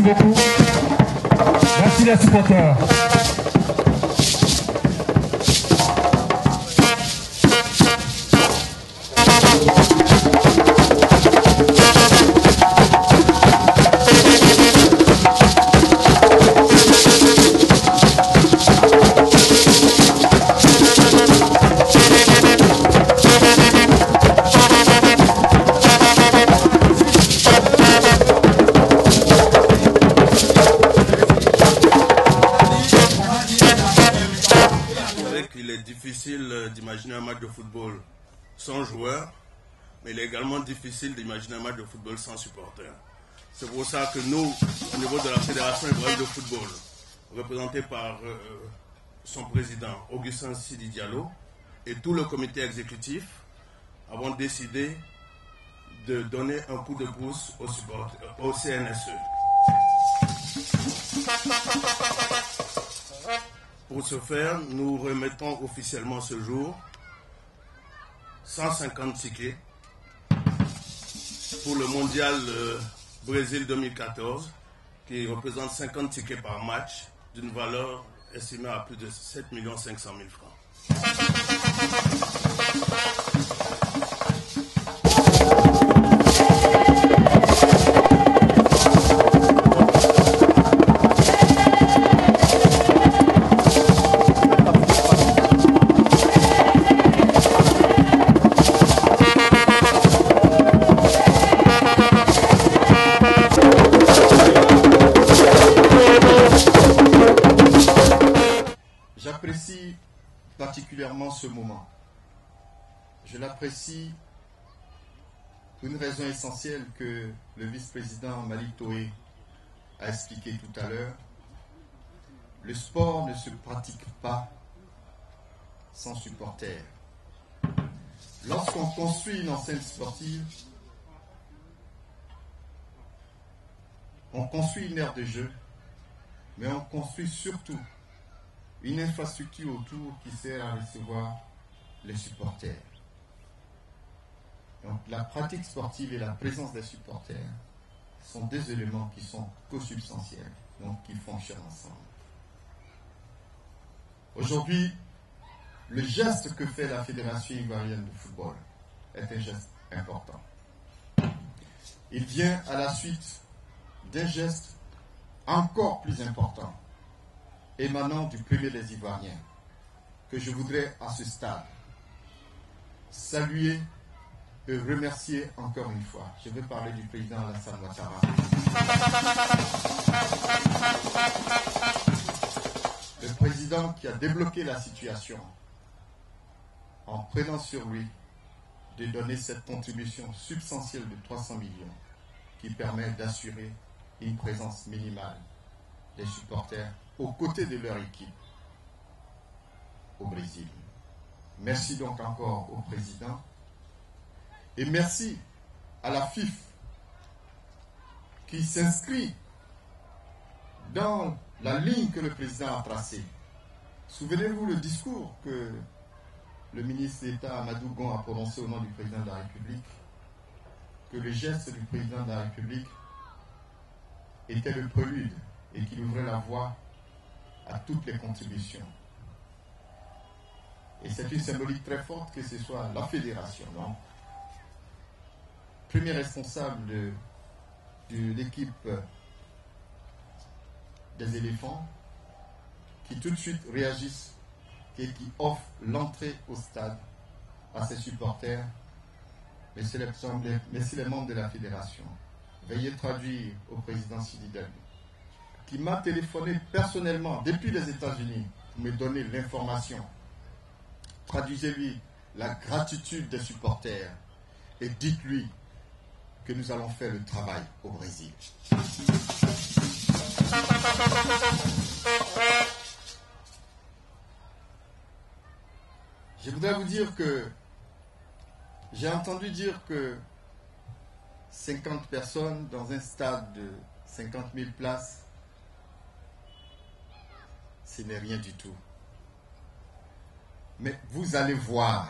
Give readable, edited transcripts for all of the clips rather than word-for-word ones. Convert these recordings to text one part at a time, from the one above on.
beaucoup. Merci les supporters. D'imaginer un match de football sans joueurs, mais il est également difficile d'imaginer un match de football sans supporters. C'est pour ça que nous, au niveau de la Fédération ivoirienne de football, représenté par son président Augustin Sidi Diallo et tout le comité exécutif, avons décidé de donner un coup de pouce aux supporters, au CNSE. Pour ce faire, nous remettons officiellement ce jour 150 tickets pour le mondial Brésil 2014 qui représente 50 tickets par match d'une valeur estimée à plus de 7 500 000 francs. J'apprécie particulièrement ce moment. Je l'apprécie pour une raison essentielle que le vice-président Malik Toé a expliqué tout à l'heure. Le sport ne se pratique pas sans supporters. Lorsqu'on construit une enceinte sportive, on construit une aire de jeu, mais on construit surtout une infrastructure autour qui sert à recevoir les supporters. Donc la pratique sportive et la présence des supporters sont deux éléments qui sont co-substantiels, donc qui fonctionnent ensemble. Aujourd'hui, le geste que fait la Fédération ivoirienne de football est un geste important. Il vient à la suite d'un geste encore plus important émanant du premier des Ivoiriens, que je voudrais à ce stade saluer et remercier encore une fois. Je veux parler du président Alassane Ouattara. Le président qui a débloqué la situation en prenant sur lui de donner cette contribution substantielle de 300 millions qui permet d'assurer une présence minimale des supporters aux côtés de leur équipe au Brésil. Merci donc encore au président et merci à la FIF qui s'inscrit dans la ligne que le président a tracée. Souvenez-vous le discours que le ministre d'État Amadou Gon a prononcé au nom du président de la République, que le geste du président de la République était le prélude et qu'il ouvrait la voie à toutes les contributions. Et c'est une symbolique très forte que ce soit la fédération, non? Premier responsable de l'équipe des éléphants, qui tout de suite réagissent et qui offrent l'entrée au stade à ses supporters, mais c'est les membres de la fédération. Veuillez traduire au président Sidi Diallo, qui m'a téléphoné personnellement depuis les États-Unis pour me donner l'information. Traduisez-lui la gratitude des supporters et dites-lui que nous allons faire le travail au Brésil. Je voudrais vous dire que j'ai entendu dire que 50 personnes dans un stade de 50 000 places, ce n'est rien du tout. Mais vous allez voir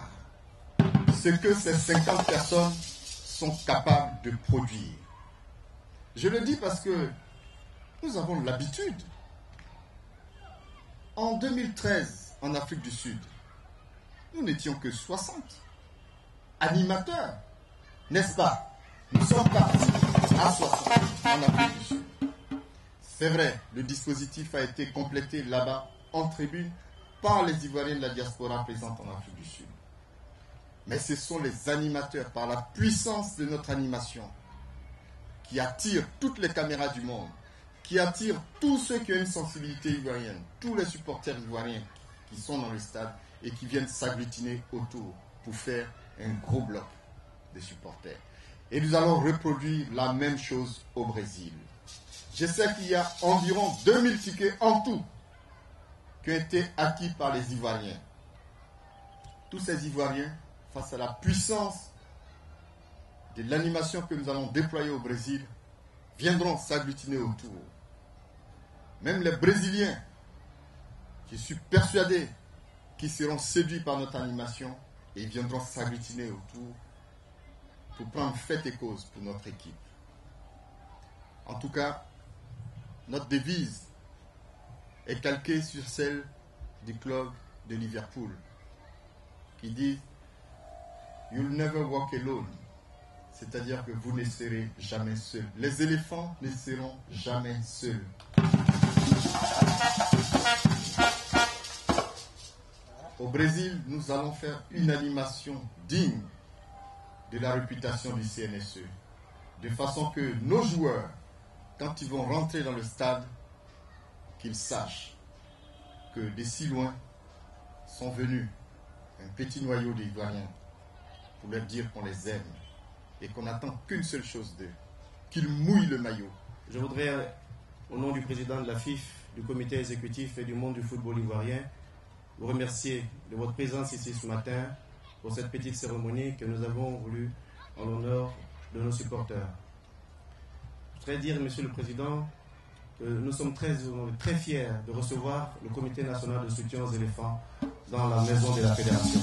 ce que ces 50 personnes sont capables de produire. Je le dis parce que Nous avons l'habitude. En 2013, en Afrique du Sud, nous n'étions que 60 animateurs, n'est-ce pas? Nous sommes partis à 60 en Afrique du Sud. C'est vrai, le dispositif a été complété là-bas en tribune par les Ivoiriens de la diaspora présente en Afrique du Sud. Mais ce sont les animateurs, par la puissance de notre animation, qui attirent toutes les caméras du monde, qui attirent tous ceux qui ont une sensibilité ivoirienne, tous les supporters ivoiriens qui sont dans le stade et qui viennent s'agglutiner autour pour faire un gros bloc de supporters. Et nous allons reproduire la même chose au Brésil. Je sais qu'il y a environ 2000 tickets en tout qui ont été acquis par les Ivoiriens. Tous ces Ivoiriens, face à la puissance de l'animation que nous allons déployer au Brésil, viendront s'agglutiner autour. Même les Brésiliens, je suis persuadé qu'ils seront séduits par notre animation et ils viendront s'agglutiner autour pour prendre fait et cause pour notre équipe. En tout cas, notre devise est calquée sur celle du club de Liverpool qui dit « You'll never walk alone », c'est-à-dire que vous ne serez jamais seuls. Les éléphants ne seront jamais seuls. Au Brésil, nous allons faire une animation digne de la réputation du CNSE, de façon que nos joueurs, quand ils vont rentrer dans le stade, qu'ils sachent que de si loin sont venus un petit noyau d'Ivoiriens pour leur dire qu'on les aime et qu'on n'attend qu'une seule chose d'eux, qu'ils mouillent le maillot. Je voudrais, au nom du président de la FIF, du comité exécutif et du monde du football ivoirien, vous remercier de votre présence ici ce matin pour cette petite cérémonie que nous avons voulu en l'honneur de nos supporters. Je voudrais dire, Monsieur le Président, que nous sommes très fiers de recevoir le Comité national de soutien aux éléphants dans la maison de la Fédération.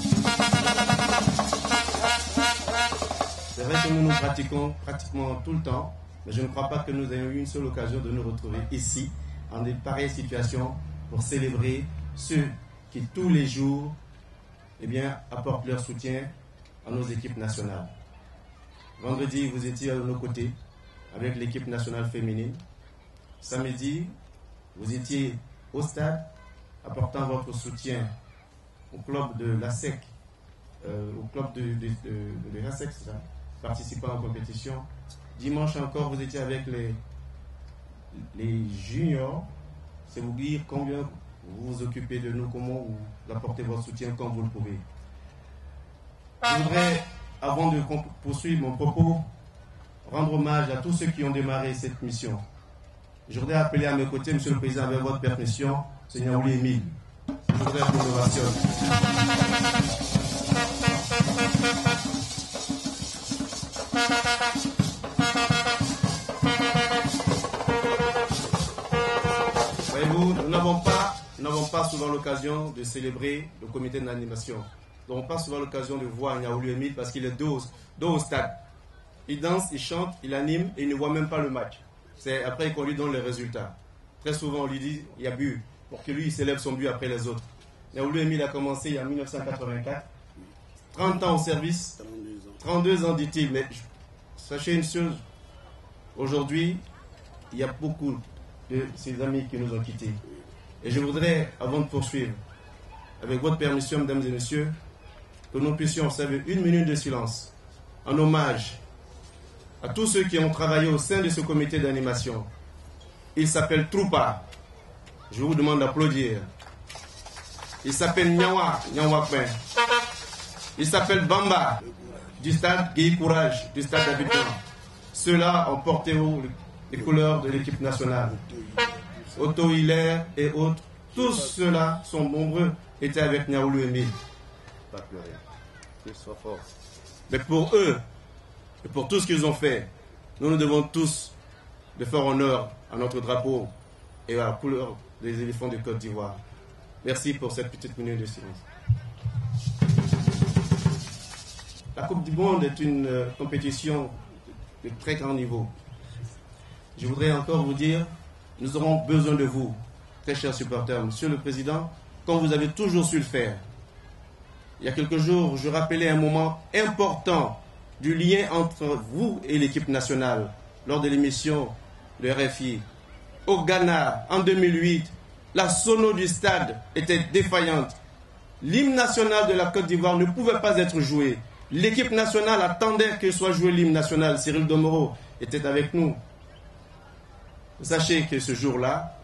C'est vrai que nous nous pratiquons pratiquement tout le temps, mais je ne crois pas que nous ayons eu une seule occasion de nous retrouver ici, en de pareilles situations, pour célébrer ceux qui, tous les jours, apportent leur soutien à nos équipes nationales. Vendredi, vous étiez à nos côtés avec l'équipe nationale féminine. Samedi, vous étiez au stade, apportant votre soutien au club de la SEC, au club de la SEC, participant en compétition. Dimanche encore, vous étiez avec les juniors. C'est vous dire combien vous vous occupez de nous, comment vous apportez votre soutien comme vous le pouvez. Je voudrais, avant de poursuivre mon propos, rendre hommage à tous ceux qui ont démarré cette mission. Je voudrais appeler à mes côtés, Monsieur le Président, avec votre permission, Seigneur Ouli Emile. Je voudrais qu'on le rationne. Voyez-vous, nous n'avons pas souvent l'occasion de célébrer le comité d'animation. Nous n'avons pas souvent l'occasion de voir Niaoulou Emile parce qu'il est dos au stade. Il danse, il chante, il anime et il ne voit même pas le match. C'est après qu'on lui donne les résultats. Très souvent, on lui dit il y a but, pour que lui, il célèbre son but après les autres. Niaoulou Emile a commencé en 1984. 30 ans au service, 32 ans, dit-il. Mais sachez une chose, aujourd'hui, il y a beaucoup de ses amis qui nous ont quittés. Et je voudrais, avant de poursuivre, avec votre permission, mesdames et messieurs, que nous puissions observer une minute de silence en hommage à tous ceux qui ont travaillé au sein de ce comité d'animation. Il s'appelle Troupa. Je vous demande d'applaudir. Il s'appelle Nyawa Pen. Il s'appelle Bamba, du stade Guy Courage, du stade d'Abidjan. Ceux-là ont porté haut les couleurs de l'équipe nationale. Otto Hiller et autres, tous ceux-là sont nombreux, étaient avec Niaoulou Emile. Pas pleurer. Que soit fort. Mais pour eux, et pour tout ce qu'ils ont fait, nous devons tous de faire honneur à notre drapeau et à la couleur des éléphants de Côte d'Ivoire. Merci pour cette petite minute de silence. La Coupe du Monde est une compétition de très grand niveau. Je voudrais encore vous dire Nous aurons besoin de vous, très chers supporters. Monsieur le Président, comme vous avez toujours su le faire. Il y a quelques jours, je rappelais un moment important du lien entre vous et l'équipe nationale lors de l'émission de RFI. Au Ghana, en 2008, la sono du stade était défaillante. L'hymne national de la Côte d'Ivoire ne pouvait pas être joué. L'équipe nationale attendait que soit joué l'hymne national. Cyril Domoro était avec nous. Sachez que ce jour-là,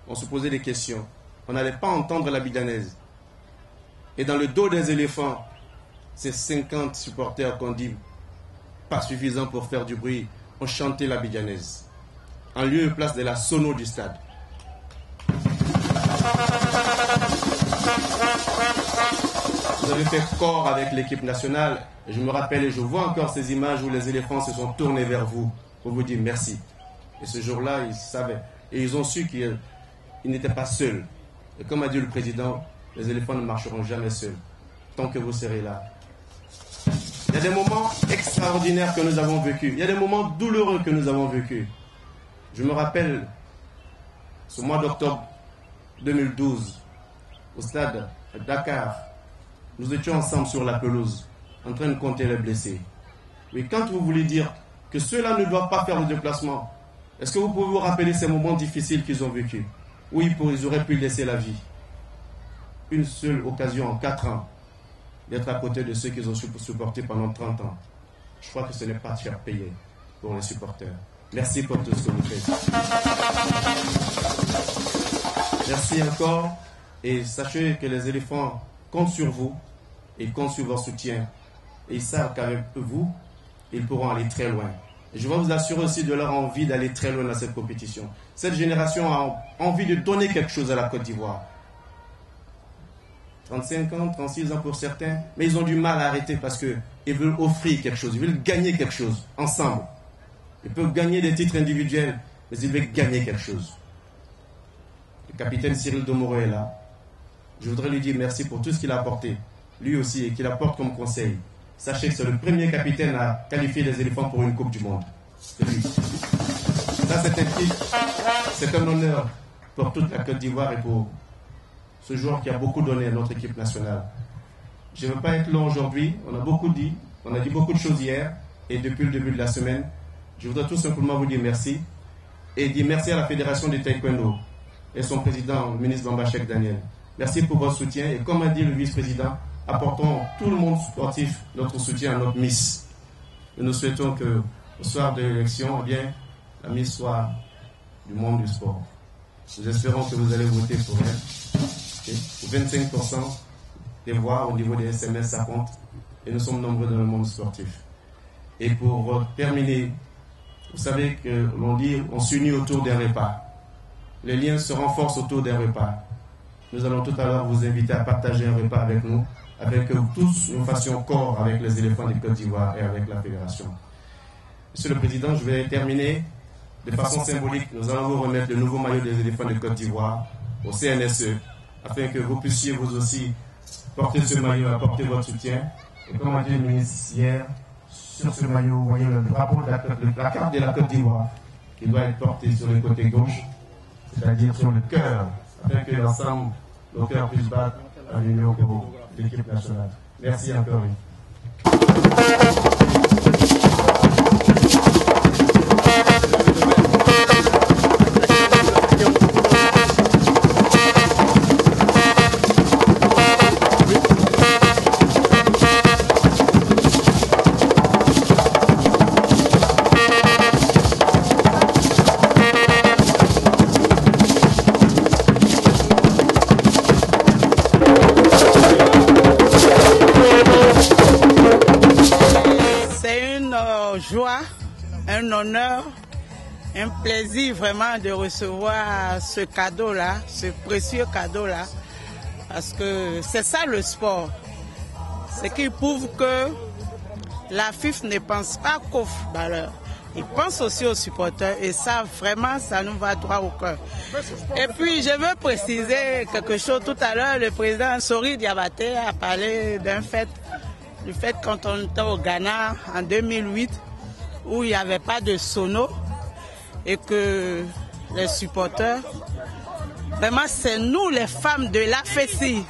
on se posait des questions. On n'allait pas entendre l'abidjanaise. Et dans le dos des éléphants, ces 50 supporters qu'on dit pas suffisants pour faire du bruit, ont chanté l'abidjanaise. En lieu et place de la sono du stade. Vous avez fait corps avec l'équipe nationale. Et je me rappelle et je vois encore ces images où les éléphants se sont tournés vers vous pour vous dire merci. Et ce jour-là, ils savaient. Et ils ont su qu'ils n'étaient pas seuls. Et comme a dit le président, les éléphants ne marcheront jamais seuls, tant que vous serez là. Il y a des moments extraordinaires que nous avons vécus. Il y a des moments douloureux que nous avons vécus. Je me rappelle, ce mois d'octobre 2012, au stade à Dakar, nous étions ensemble sur la pelouse, en train de compter les blessés. Mais quand vous voulez dire que ceux-là ne doivent pas faire le déplacement, est-ce que vous pouvez vous rappeler ces moments difficiles qu'ils ont vécus, où ils auraient pu laisser la vie? Une seule occasion en 4 ans d'être à côté de ceux qu'ils ont supportés pendant 30 ans. Je crois que ce n'est pas cher payé pour les supporters. Merci pour tout ce que vous faites. Merci encore. Et sachez que les éléphants comptent sur vous et comptent sur votre soutien. Et ils savent qu'avec vous, ils pourront aller très loin. Et je vais vous assurer aussi de leur envie d'aller très loin dans cette compétition. Cette génération a envie de donner quelque chose à la Côte d'Ivoire. 35 ans, 36 ans pour certains, mais ils ont du mal à arrêter parce qu'ils veulent offrir quelque chose, ils veulent gagner quelque chose, ensemble. Ils peuvent gagner des titres individuels, mais ils veulent gagner quelque chose. Le capitaine Cyril Domoro est là. Je voudrais lui dire merci pour tout ce qu'il a apporté, lui aussi, et qu'il apporte comme conseil. Sachez que c'est le premier capitaine à qualifier les éléphants pour une Coupe du Monde. C'est lui. Ça, c'est un titre, c'est un honneur pour toute la Côte d'Ivoire et pour ce joueur qui a beaucoup donné à notre équipe nationale. Je ne veux pas être long aujourd'hui, on a beaucoup dit, on a dit beaucoup de choses hier et depuis le début de la semaine. Je voudrais tout simplement vous dire merci et dire merci à la Fédération du Taekwondo et son président, le ministre Bamba Cheikh Daniel. Merci pour votre soutien et comme a dit le vice-président, apportons tout le monde sportif notre soutien à notre Miss. Et nous souhaitons que au soir de l'élection, eh bien, la Miss soit du monde du sport. Nous espérons que vous allez voter pour elle. Pour 25% des voix au niveau des SMS, ça compte. Et nous sommes nombreux dans le monde sportif. Et pour terminer, vous savez que l'on dit, on s'unit autour d'un repas. Les liens se renforcent autour d'un repas. Nous allons tout à l'heure vous inviter à partager un repas avec nous, avec que tous nous fassions corps avec les éléphants de Côte d'Ivoire et avec la Fédération. Monsieur le Président, je vais terminer de façon symbolique. Nous allons vous remettre le nouveau maillot des éléphants de Côte d'Ivoire au CNSE, afin que vous puissiez vous aussi porter ce maillot, apporter votre soutien. Et comme a dit le ministre hier, sur ce maillot, vous voyez le drapeau de la carte de la Côte d'Ivoire qui doit être porté sur le côté gauche, c'est-à-dire sur le cœur, afin que l'ensemble, le cœur puisse battre à l'union pour l'équipe nationale. Merci encore. Joie, un honneur, un plaisir vraiment de recevoir ce cadeau-là, ce précieux cadeau-là, parce que c'est ça le sport. C'est qu'il prouve que la FIF ne pense pas qu'aux footballeurs, il pense aussi aux supporters et ça vraiment, ça nous va droit au cœur. Et puis je veux préciser quelque chose tout à l'heure, le président Sori Diabaté a parlé d'un fait, du fait quand on était au Ghana en 2008, où il n'y avait pas de sono et que les supporters, vraiment c'est nous les femmes de l'AFESI.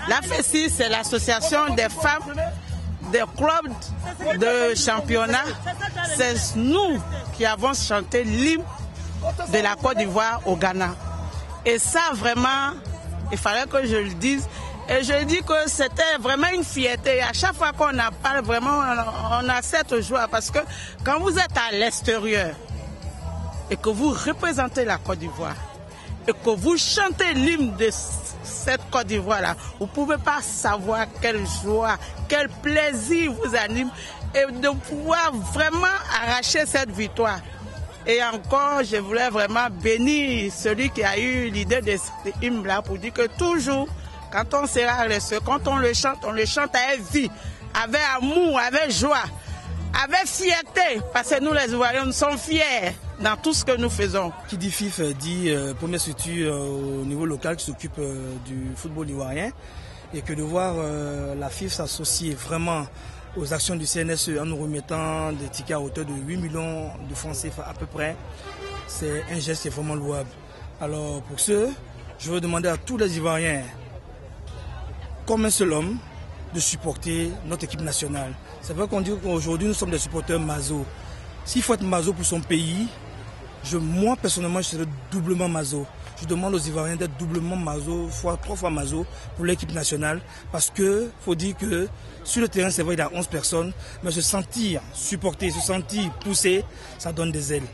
L'AFESI, c'est l'association des femmes des clubs de championnat. C'est nous qui avons chanté l'hymne de la Côte d'Ivoire au Ghana. Et ça, vraiment, il fallait que je le dise. Et je dis que c'était vraiment une fierté. Et à chaque fois qu'on en parle, vraiment, on a cette joie. Parce que quand vous êtes à l'extérieur et que vous représentez la Côte d'Ivoire et que vous chantez l'hymne de cette Côte d'Ivoire-là, vous ne pouvez pas savoir quelle joie, quel plaisir vous anime et de pouvoir vraiment arracher cette victoire. Et encore, je voulais vraiment bénir celui qui a eu l'idée de cet hymne-là pour dire que toujours, quand on sera resté, quand on le chante avec vie, avec amour, avec joie, avec fierté, parce que nous les Ivoiriens, nous sommes fiers dans tout ce que nous faisons. Qui dit FIF dit première structure au niveau local qui s'occupe du football ivoirien, et que de voir la FIF s'associer vraiment aux actions du CNSE en nous remettant des tickets à hauteur de 8 millions de francs CFA à peu près, c'est un geste qui est vraiment louable. Alors pour ce, je veux demander à tous les Ivoiriens, comme un seul homme, de supporter notre équipe nationale. C'est vrai qu'on dit qu'aujourd'hui nous sommes des supporters maso. S'il faut être maso pour son pays, moi personnellement je serai doublement maso. Je demande aux Ivoiriens d'être doublement maso, 3 fois maso pour l'équipe nationale. Parce que faut dire que sur le terrain c'est vrai il y a 11 personnes, mais se sentir supporter, se sentir poussé, ça donne des ailes.